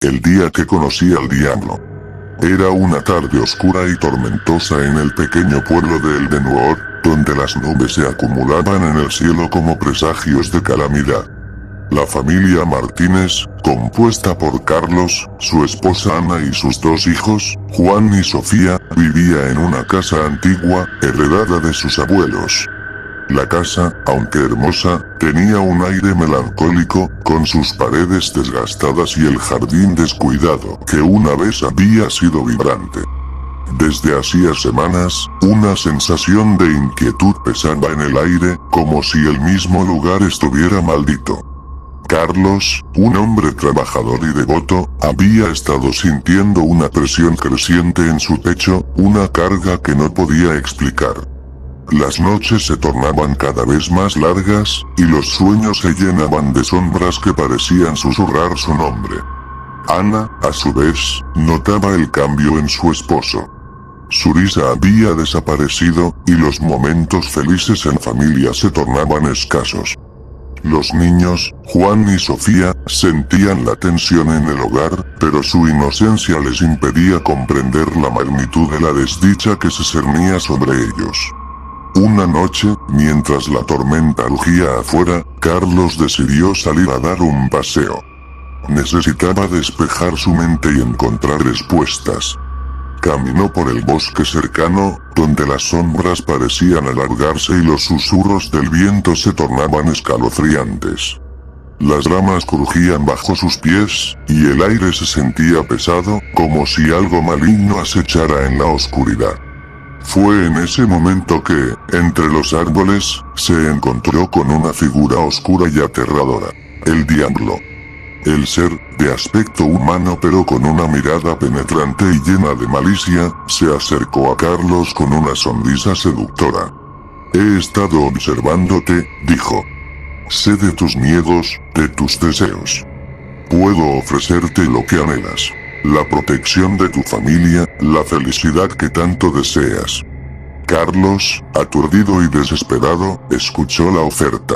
El día que conocí al diablo. Era una tarde oscura y tormentosa en el pequeño pueblo de Eldenwood, donde las nubes se acumulaban en el cielo como presagios de calamidad. La familia Martínez, compuesta por Carlos, su esposa Ana y sus dos hijos, Juan y Sofía, vivía en una casa antigua, heredada de sus abuelos. La casa, aunque hermosa, tenía un aire melancólico, con sus paredes desgastadas y el jardín descuidado, que una vez había sido vibrante. Desde hacía semanas, una sensación de inquietud pesaba en el aire, como si el mismo lugar estuviera maldito. Carlos, un hombre trabajador y devoto, había estado sintiendo una presión creciente en su pecho, una carga que no podía explicar. Las noches se tornaban cada vez más largas, y los sueños se llenaban de sombras que parecían susurrar su nombre. Ana, a su vez, notaba el cambio en su esposo. Su risa había desaparecido, y los momentos felices en familia se tornaban escasos. Los niños, Juan y Sofía, sentían la tensión en el hogar, pero su inocencia les impedía comprender la magnitud de la desdicha que se cernía sobre ellos. Una noche, mientras la tormenta rugía afuera, Carlos decidió salir a dar un paseo. Necesitaba despejar su mente y encontrar respuestas. Caminó por el bosque cercano, donde las sombras parecían alargarse y los susurros del viento se tornaban escalofriantes. Las ramas crujían bajo sus pies, y el aire se sentía pesado, como si algo maligno acechara en la oscuridad. Fue en ese momento que, entre los árboles, se encontró con una figura oscura y aterradora. El diablo. El ser, de aspecto humano pero con una mirada penetrante y llena de malicia, se acercó a Carlos con una sonrisa seductora. He estado observándote, dijo. Sé de tus miedos, de tus deseos. Puedo ofrecerte lo que anhelas. La protección de tu familia, la felicidad que tanto deseas. Carlos, aturdido y desesperado, escuchó la oferta.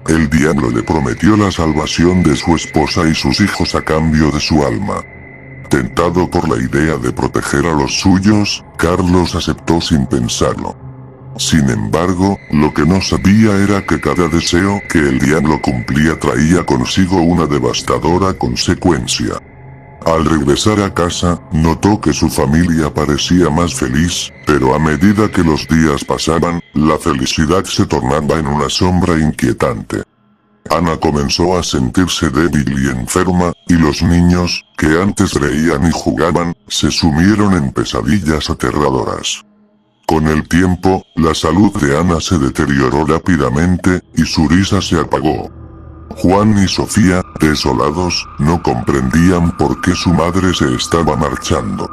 El diablo le prometió la salvación de su esposa y sus hijos a cambio de su alma. Tentado por la idea de proteger a los suyos, Carlos aceptó sin pensarlo. Sin embargo, lo que no sabía era que cada deseo que el diablo cumplía traía consigo una devastadora consecuencia. Al regresar a casa, notó que su familia parecía más feliz, pero a medida que los días pasaban, la felicidad se tornaba en una sombra inquietante. Ana comenzó a sentirse débil y enferma, y los niños, que antes reían y jugaban, se sumieron en pesadillas aterradoras. Con el tiempo, la salud de Ana se deterioró rápidamente, y su risa se apagó. Juan y Sofía, desolados, no comprendían por qué su madre se estaba marchando.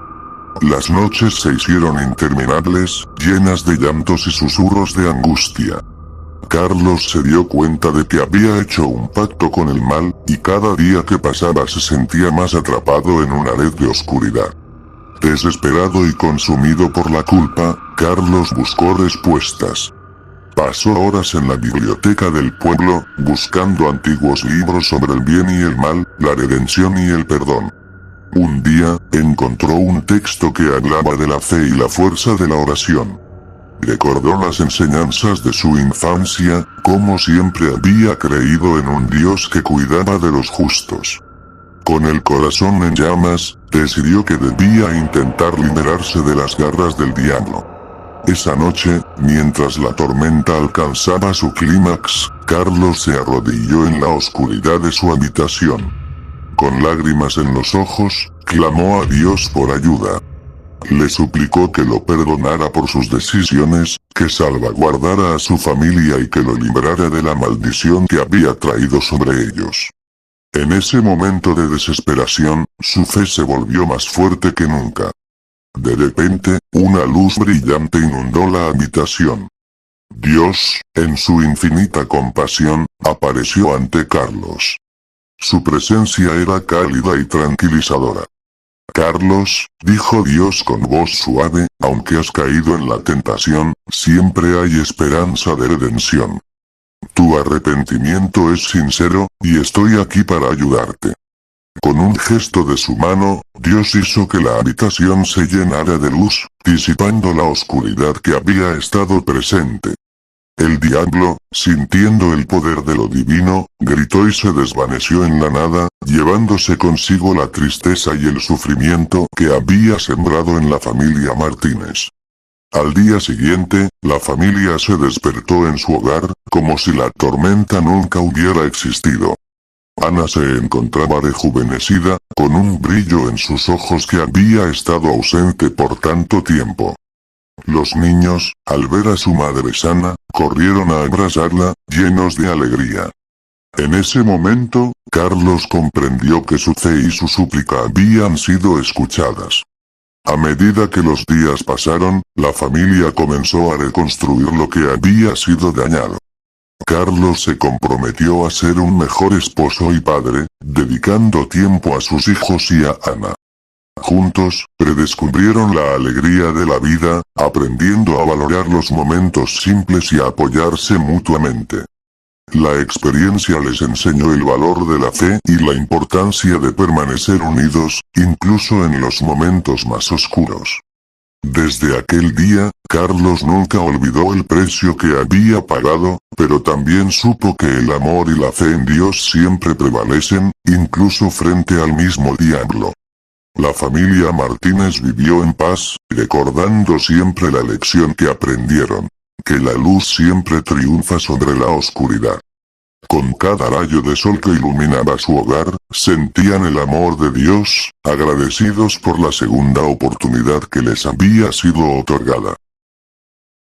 Las noches se hicieron interminables, llenas de llantos y susurros de angustia. Carlos se dio cuenta de que había hecho un pacto con el mal, y cada día que pasaba se sentía más atrapado en una red de oscuridad. Desesperado y consumido por la culpa, Carlos buscó respuestas. Pasó horas en la biblioteca del pueblo, buscando antiguos libros sobre el bien y el mal, la redención y el perdón. Un día, encontró un texto que hablaba de la fe y la fuerza de la oración. Recordó las enseñanzas de su infancia, como siempre había creído en un Dios que cuidaba de los justos. Con el corazón en llamas, decidió que debía intentar liberarse de las garras del diablo. Esa noche, mientras la tormenta alcanzaba su clímax, Carlos se arrodilló en la oscuridad de su habitación. Con lágrimas en los ojos, clamó a Dios por ayuda. Le suplicó que lo perdonara por sus decisiones, que salvaguardara a su familia y que lo librara de la maldición que había traído sobre ellos. En ese momento de desesperación, su fe se volvió más fuerte que nunca. De repente, una luz brillante inundó la habitación. Dios, en su infinita compasión, apareció ante Carlos. Su presencia era cálida y tranquilizadora. Carlos, dijo Dios con voz suave, aunque has caído en la tentación, siempre hay esperanza de redención. Tu arrepentimiento es sincero, y estoy aquí para ayudarte. Con un gesto de su mano, Dios hizo que la habitación se llenara de luz, disipando la oscuridad que había estado presente. El diablo, sintiendo el poder de lo divino, gritó y se desvaneció en la nada, llevándose consigo la tristeza y el sufrimiento que había sembrado en la familia Martínez. Al día siguiente, la familia se despertó en su hogar, como si la tormenta nunca hubiera existido. Ana se encontraba rejuvenecida, con un brillo en sus ojos que había estado ausente por tanto tiempo. Los niños, al ver a su madre sana, corrieron a abrazarla, llenos de alegría. En ese momento, Carlos comprendió que su fe y su súplica habían sido escuchadas. A medida que los días pasaron, la familia comenzó a reconstruir lo que había sido dañado. Carlos se comprometió a ser un mejor esposo y padre, dedicando tiempo a sus hijos y a Ana. Juntos, redescubrieron la alegría de la vida, aprendiendo a valorar los momentos simples y a apoyarse mutuamente. La experiencia les enseñó el valor de la fe y la importancia de permanecer unidos, incluso en los momentos más oscuros. Desde aquel día, Carlos nunca olvidó el precio que había pagado, pero también supo que el amor y la fe en Dios siempre prevalecen, incluso frente al mismo diablo. La familia Martínez vivió en paz, recordando siempre la lección que aprendieron, que la luz siempre triunfa sobre la oscuridad. Con cada rayo de sol que iluminaba su hogar, sentían el amor de Dios, agradecidos por la segunda oportunidad que les había sido otorgada.